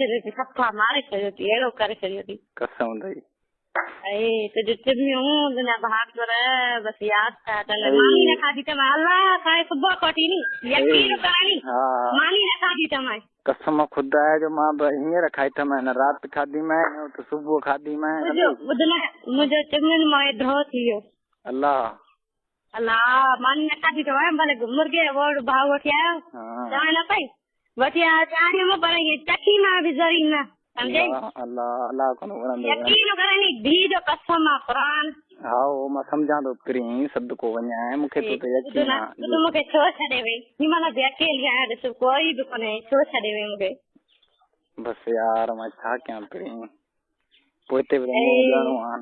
छॾियो थी, सफ़ा मारे छॾियो थी, अहिड़ो करे छॾियो थी। कसम अथई। तुंहिंजूं चिमियूं तुंहिंजा भाकुर बस यादि था अचनि। मानी न खाधी त मां अलाह खाए सुबुह कोठी नी यकीन करानी मानी न खाधी त मां कसम खुदा जो मां हींअर खाई था मैं रात खाधी मैं तो सुबह खाधी मैं ॿुध न मुंहिंजो चिमियुनि मां धो थी वियो। अल्लाह अल्लाह मानी न खाधी त वयमि भले मुर्गे वोड़ भाव वठी आयो चवां न पई वठी आयो चाढ़ियो पर इहे चखी मां बि ज़री न समझे। अल्लाह अल्लाह कोन वणंदो यकीन करानी धी जो कसम आहे क़ुरान। हा ओ मां सम्झां थो पिरी सदको वञा मूंखे तो ते यकीन आहे तूं मूंखे छो छॾे वई हिमल बि अकेली आहियां ॾिस कोई बि कोन्हे छो छॾे वई मूंखे। बस यार मां छा कयां पिरी पोइ हिते बि वञणो आहे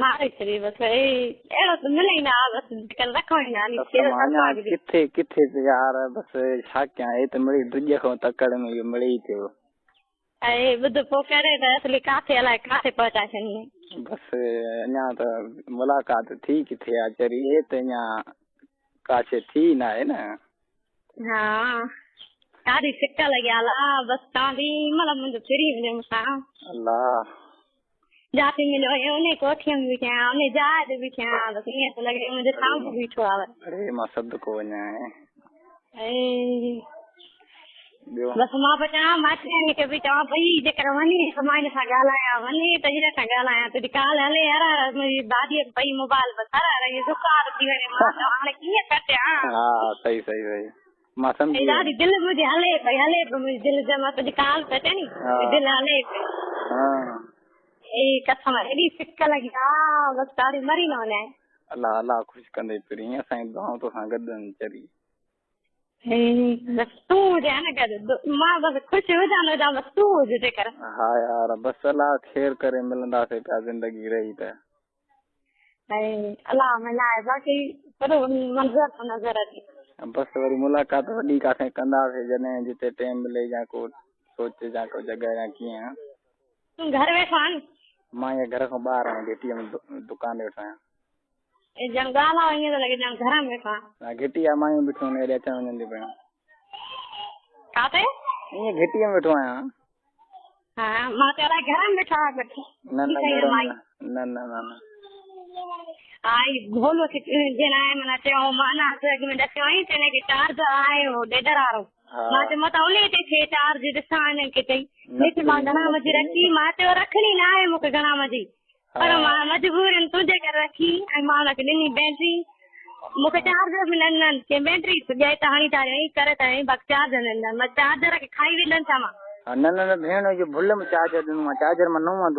मारे छॾी बस अहिड़ो त मिले ई न बस रखो ई न किथे किथे यार बस छा कयां हे त मिड़ी ड्रिज खां तकड़ में इहो मिड़ी थियो। ॿुध पोइ करे त असली काथे अलाए काथे पहुचाए छॾी बस अञा त मुलाक़ात थी किथे आहे चरी हे त अञा काशे थी न आहे न। हा ॾाढी सिक लॻी अलाह बस तव्हां बि हिनमहिल मुंहिंजो फिरी वञो मूंसां अल्लाह जाती मिलियो उन कोठीअ में बीठी आहियां उन जहाज में बीठी आहियां बस ईअं थो लॻे मुंहिंजे साम्हूं बीठो आहे। अरे मां सदको वञा बस मां पे चवां मास्टराणी खे बि चवां पई जेकर वञे त मां हिन सां ॻाल्हायां वञे त हिन सां ॻाल्हायां तुंहिंजी काल हले यार मुंहिंजी भाॼीअ पई मोबाइल बसर इहे दुकान थी वञे मां हाणे कीअं कटियां। हा सही सही सही मां सम्झी ॾाढी दिलि मुंहिंजी हले पई मुंहिंजी दिलि जे मां तुंहिंजी काल पे अचे नी दिलि हले पई कसम एॾी सिक लॻी बस ॾाढी मरी न वञे। अल्लाह अल्लाह ख़ुशि कंदे पिरी असांजी दुआऊं तोसां गॾु चरी बस तूं हुजे न कर मां बस ख़ुशि हुजां बस तूं हुजे कर। हा यार बस अल्लाह ख़ैर करे मिलंदासीं पिया ज़िंदगी रही त अल्लाह मिलाए बाक़ी मंज़र नज़र अचे बस वरी मुलाक़ात वॾी काथे कंदासीं जॾहिं जिते टाइम मिले या को सोचे या को जॻह या कीअं। तूं घर वेठो आहीं? मां इहे घर खां ॿाहिरि आहियां घिटीअ में दुकान ते वेठो आहियां। ॼण ॻाल्हायो ईअं थो लॻे ॼण घर में वेठो आहियां। घिटी आहे मायूं बीठियूं आहिनि हेॾे अचण वञनि थी पियूं। काथे? ईअं घिटीअ में वेठो आहियां। हा मां त अलाए घर में वेठो आहियां। न न न न आई भोलो जन आहे माना चयो माना अॻ में ॾसियो आई त हिनखे चार्जर आहे हो ॾेढर वारो मां चयो मां त उन ते थे चार्ज ॾिसां हिननि खे चई ॾिस मां घणा बजे रखी मां चयो रखणी न आहे मूंखे घणा बजे पर मां मजबूर तुंहिंजे करे रखी ऐं मां हुनखे ॾिनी बैटरी मूंखे चार्जर बि न ॾिननि चई बैटरी ॼाए त हणी था ॾियईं करे त बाक़ी चार्जर न ॾिननि मां चार्जर खे खाई वेंदमि छा मां। न न न भेण इहो भुल में चार्जर ॾिनो आहे चार्जर मां नओं